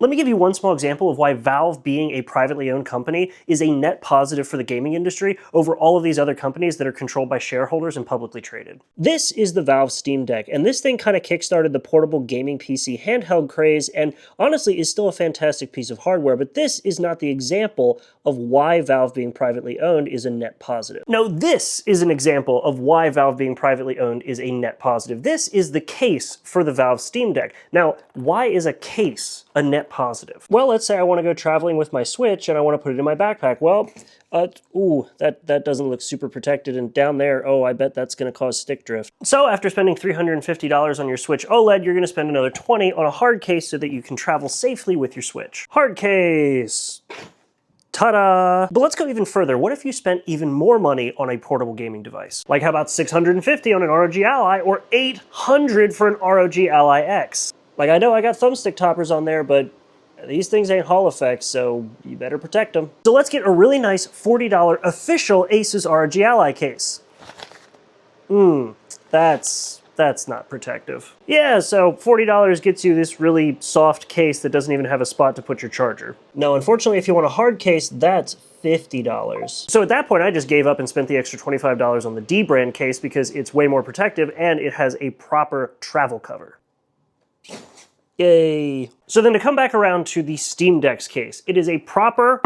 Let me give you one small example of why Valve, being a privately owned company, is a net positive for the gaming industry over all of these other companies that are controlled by shareholders and publicly traded. This is the Valve Steam Deck, and this thing kind of kickstarted the portable gaming PC handheld craze, and honestly is still a fantastic piece of hardware, but this is not the example of why Valve being privately owned is a net positive. No, this is an example of why Valve being privately owned is a net positive. This is the case for the Valve Steam Deck. Now, why is a case a net positive? Well, let's say I want to go traveling with my Switch and I want to put it in my backpack. Well, ooh, that doesn't look super protected, and down there, oh, I bet that's going to cause stick drift. So after spending $350 on your Switch OLED, you're going to spend another $20 on a hard case so that you can travel safely with your Switch. Hard case. Ta-da! But let's go even further. What if you spent even more money on a portable gaming device? Like how about $650 on an ROG Ally or $800 for an ROG Ally X? Like, I know I got thumbstick toppers on there, but these things ain't Hall effects, so you better protect them. So let's get a really nice $40 official Asus ROG Ally case. That's not protective. Yeah, so $40 gets you this really soft case that doesn't even have a spot to put your charger. No, unfortunately, if you want a hard case, that's $50. So at that point, I just gave up and spent the extra $25 on the D-brand case because it's way more protective and it has a proper travel cover. Yay. So then to come back around to the Steam Deck's case, it is a proper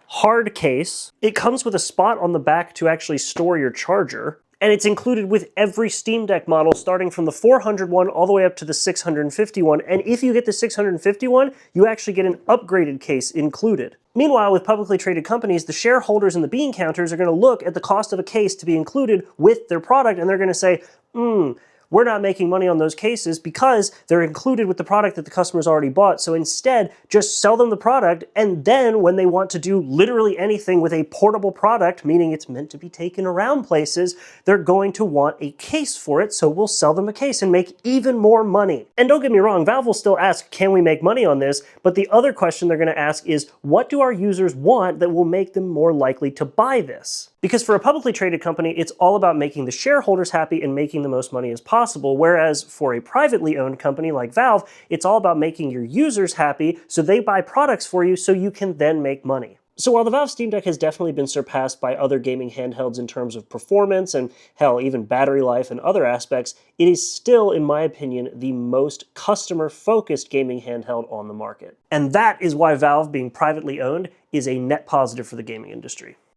hard case. It comes with a spot on the back to actually store your charger, and it's included with every Steam Deck model starting from the 400 one all the way up to the 650 one, and if you get the 650 one, you actually get an upgraded case included. Meanwhile, with publicly traded companies, the shareholders and the bean counters are going to look at the cost of a case to be included with their product, and they're going to say, we're not making money on those cases because they're included with the product that the customer's already bought. So instead, just sell them the product, and then when they want to do literally anything with a portable product, meaning it's meant to be taken around places, they're going to want a case for it, so we'll sell them a case and make even more money. And don't get me wrong, Valve will still ask, can we make money on this? But the other question they're going to ask is, what do our users want that will make them more likely to buy this? Because for a publicly traded company, it's all about making the shareholders happy and making the most money as possible, whereas for a privately owned company like Valve, it's all about making your users happy so they buy products for you so you can then make money. So while the Valve Steam Deck has definitely been surpassed by other gaming handhelds in terms of performance and, hell, even battery life and other aspects, it is still, in my opinion, the most customer-focused gaming handheld on the market. And that is why Valve, being privately owned, is a net positive for the gaming industry.